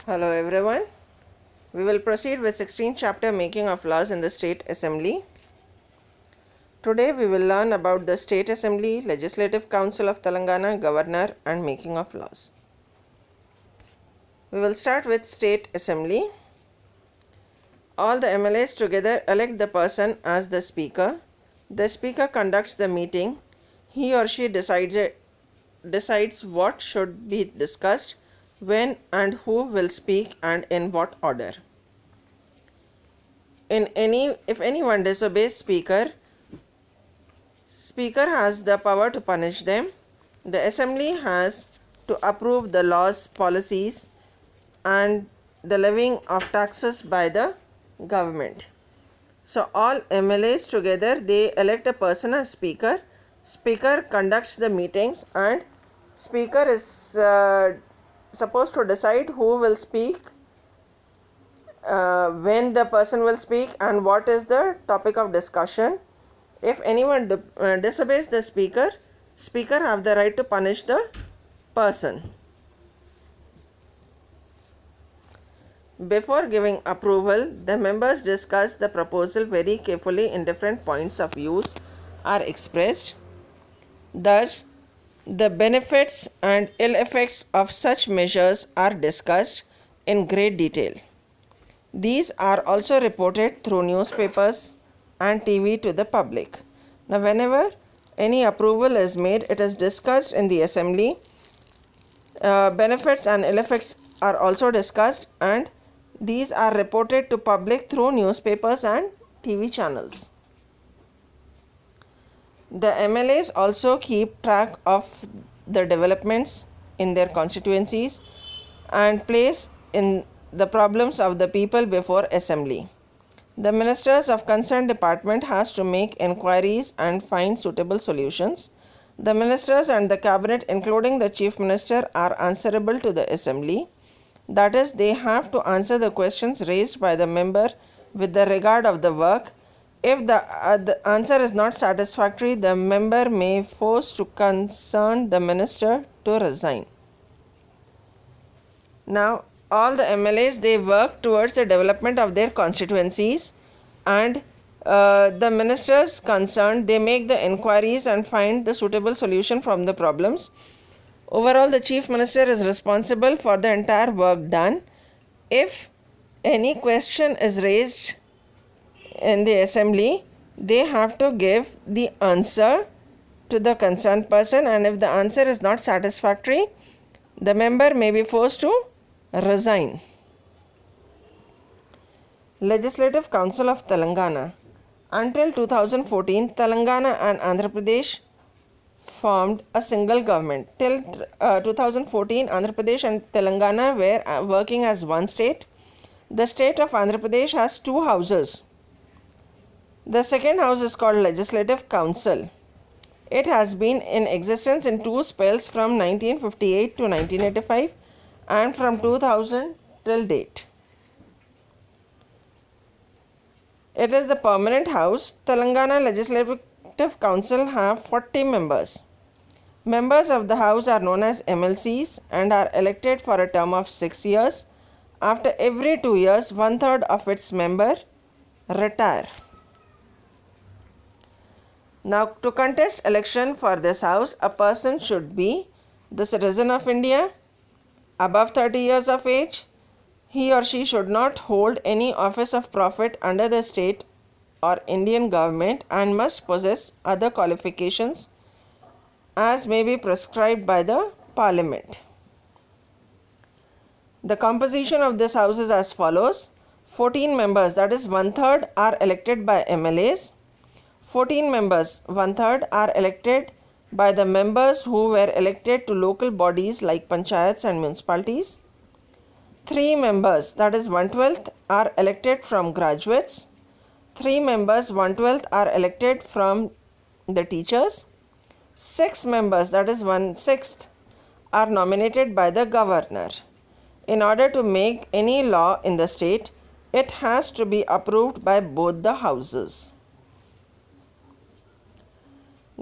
Hello everyone. We will proceed with 16th chapter Making of Laws in the State Assembly. Today we will learn about the State Assembly, Legislative Council of Telangana, Governor and Making of Laws. We will start with State Assembly. All the MLAs together elect the person as the Speaker. The Speaker conducts the meeting. He or she decides what should be discussed, when and who will speak and in what order. If anyone disobeys Speaker has the power to punish them. The Assembly has to approve the laws, policies and the levying of taxes by the government. So all MLAs together, they elect a person as Speaker. Speaker conducts the meetings and Speaker is supposed to decide who will speak, when the person will speak and what is the topic of discussion. If anyone disobeys the Speaker have the right to punish the person. Before giving approval, the members discuss the proposal very carefully in different points of views are expressed. Thus, the benefits and ill effects of such measures are discussed in great detail. These are also reported through newspapers and TV to the public. Now, whenever any approval is made, it is discussed in the Assembly. Benefits and ill effects are also discussed, and these are reported to public through newspapers and TV channels. The MLAs also keep track of the developments in their constituencies and place in the problems of the people before Assembly. The ministers of concerned department has to make inquiries and find suitable solutions. The ministers and the cabinet, including the chief minister, are answerable to the Assembly. That is, they have to answer the questions raised by the member with the regard of the work. If the answer is not satisfactory, the member may force to concern the minister to resign. Now, all the MLAs, they work towards the development of their constituencies, and the ministers concerned, they make the inquiries and find the suitable solution from the problems. Overall, the chief minister is responsible for the entire work done. If any question is raised in the Assembly, they have to give the answer to the concerned person, and if the answer is not satisfactory, the member may be forced to resign. Legislative Council of Telangana. Until 2014, Telangana and Andhra Pradesh formed a single government. Till 2014, Andhra Pradesh and Telangana were working as one state. The state of Andhra Pradesh has two houses. The second house is called Legislative Council. It has been in existence in two spells from 1958 to 1985 and from 2000 till date. It is the permanent house. Telangana Legislative Council have 40 members. Members of the house are known as MLCs and are elected for a term of 6 years. After every 2 years, 1/3 of its members retire. Now, to contest election for this house, a person should be the citizen of India, above 30 years of age. He or she should not hold any office of profit under the state or Indian government and must possess other qualifications as may be prescribed by the Parliament. The composition of this house is as follows. 14 members, that is 1/3, are elected by MLAs. 14 members, 1/3, are elected by the members who were elected to local bodies like panchayats and municipalities. 3 members, that is 1/12, are elected from graduates. 3 members, 1/12, are elected from the teachers. 6 members, that is 1/6, are nominated by the governor. In order to make any law in the state, it has to be approved by both the houses.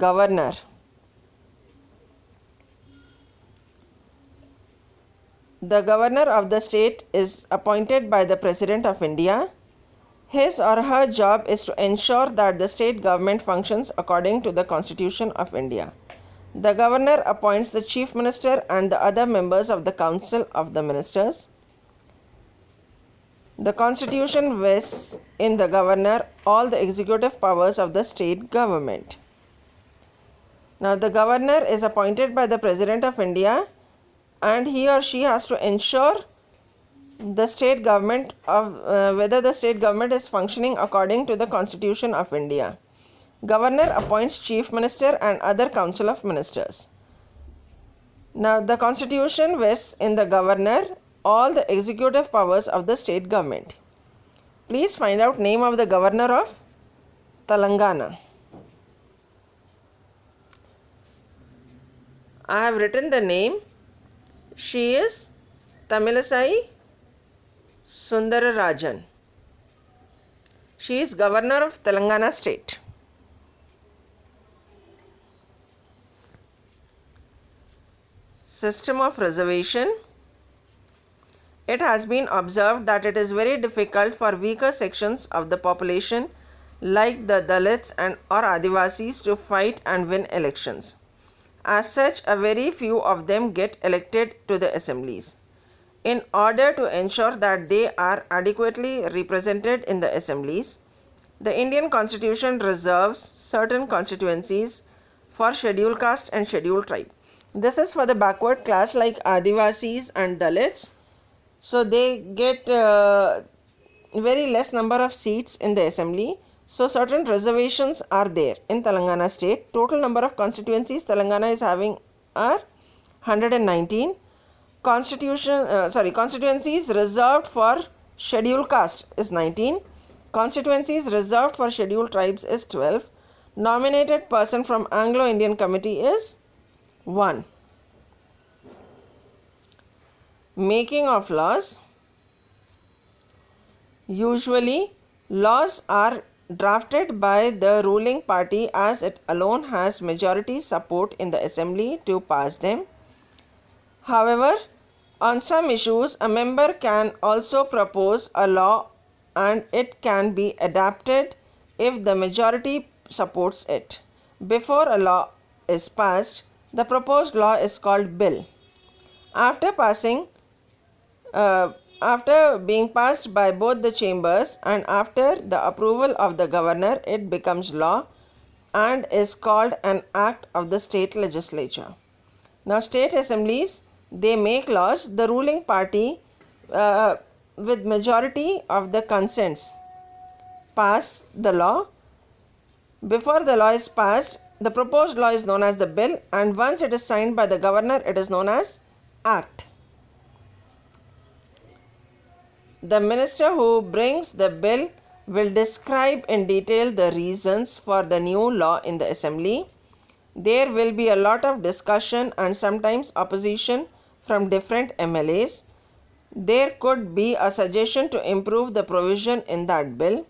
Governor. The governor of the state is appointed by the President of India. His or her job is to ensure that the state government functions according to the Constitution of India. The governor appoints the chief minister and the other members of the council of the ministers. The Constitution vests in the governor all the executive powers of the state government. Now, the governor is appointed by the President of India, and he or she has to ensure the state government of whether the state government is functioning according to the Constitution of India. Governor appoints chief minister and other council of ministers. Now, the Constitution vests in the governor all the executive powers of the state government. Please find out name of the governor of Telangana. I have written the name. She is Tamilisai Sundararajan. She is governor of Telangana state. System of reservation. It has been observed that it is very difficult for weaker sections of the population like the Dalits and or Adivasis to fight and win elections. As such, a very few of them get elected to the assemblies. In order to ensure that they are adequately represented in the assemblies, the Indian Constitution reserves certain constituencies for scheduled caste and scheduled tribe. This is for the backward class like Adivasis and Dalits. So they get very less number of seats in the assembly. So certain reservations are there in Telangana state. Total number of constituencies Telangana is having are 119. Constituencies reserved for scheduled caste is 19. Constituencies reserved for scheduled tribes is 12. Nominated person from Anglo-Indian Committee is 1. Making of laws. Usually, laws are drafted by the ruling party as it alone has majority support in the assembly to pass them. However, on some issues, a member can also propose a law and it can be adopted if the majority supports it. Before a law is passed, the proposed law is called bill. After being passed by both the chambers and after the approval of the governor, it becomes law and is called an act of the state legislature. Now, state assemblies, they make laws. The ruling party with majority of the consents pass the law. Before the law is passed, the proposed law is known as the bill, and once it is signed by the governor, it is known as act. The minister who brings the bill will describe in detail the reasons for the new law in the assembly. There will be a lot of discussion and sometimes opposition from different MLAs. There could be a suggestion to improve the provision in that bill.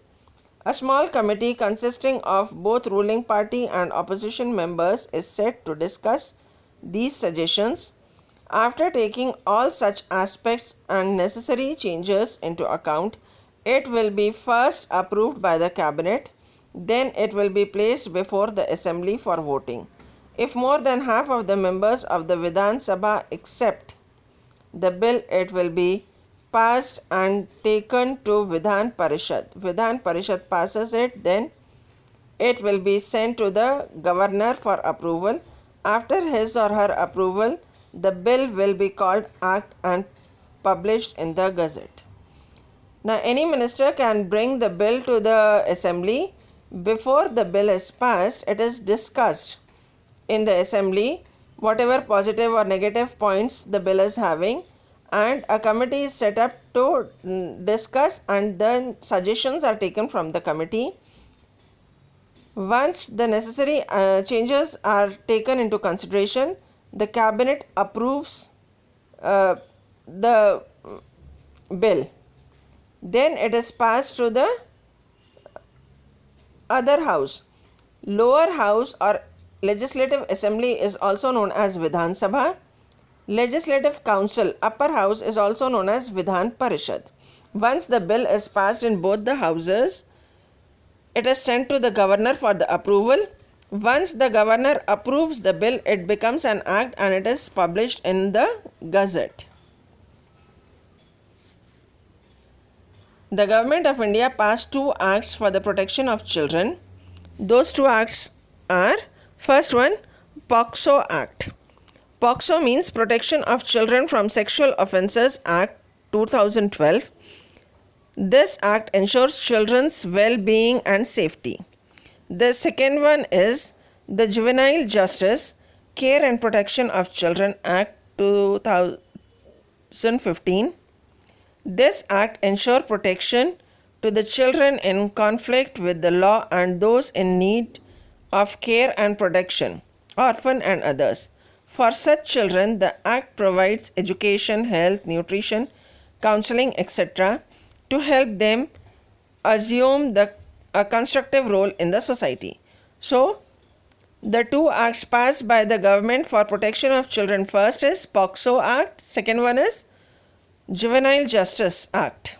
A small committee consisting of both ruling party and opposition members is set to discuss these suggestions. After taking all such aspects and necessary changes into account, it will be first approved by the cabinet, then it will be placed before the assembly for voting. If more than half of the members of the Vidhan Sabha accept the bill, it will be passed and taken to Vidhan Parishad. Vidhan Parishad passes it, then it will be sent to the governor for approval. After his or her approval, the bill will be called act and published in the Gazette. Now, any minister can bring the bill to the assembly. Before the bill is passed, it is discussed in the assembly, whatever positive or negative points the bill is having, and a committee is set up to discuss, and then suggestions are taken from the committee. Once the necessary changes are taken into consideration, the cabinet approves the bill. Then it is passed to the other house. Lower house or legislative assembly is also known as Vidhan Sabha. Legislative Council, upper house, is also known as Vidhan Parishad. Once the bill is passed in both the houses, it is sent to the governor for the approval. Once the governor approves the bill, it becomes an act and it is published in the Gazette. The Government of India passed 2 acts for the protection of children. Those 2 acts are, first one, POCSO Act. POCSO means Protection of Children from Sexual Offences Act 2012. This act ensures children's well-being and safety. The second one is the Juvenile Justice, Care and Protection of Children Act 2015. This act ensures protection to the children in conflict with the law and those in need of care and protection, orphan and others. For such children, the act provides education, health, nutrition, counseling, etc. to help them assume a constructive role in the society. So, the 2 acts passed by the government for protection of children, first is POCSO Act, second one is Juvenile Justice Act.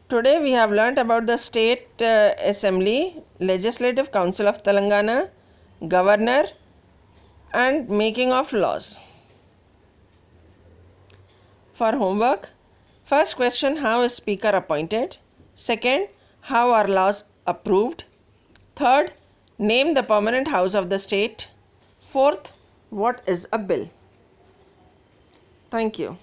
Today we have learnt about the State Assembly, Legislative Council of Telangana, Governor and making of laws. For homework, first question, how is Speaker appointed? Second, how are laws approved? Third, name the permanent house of the state. Fourth, what is a bill? Thank you.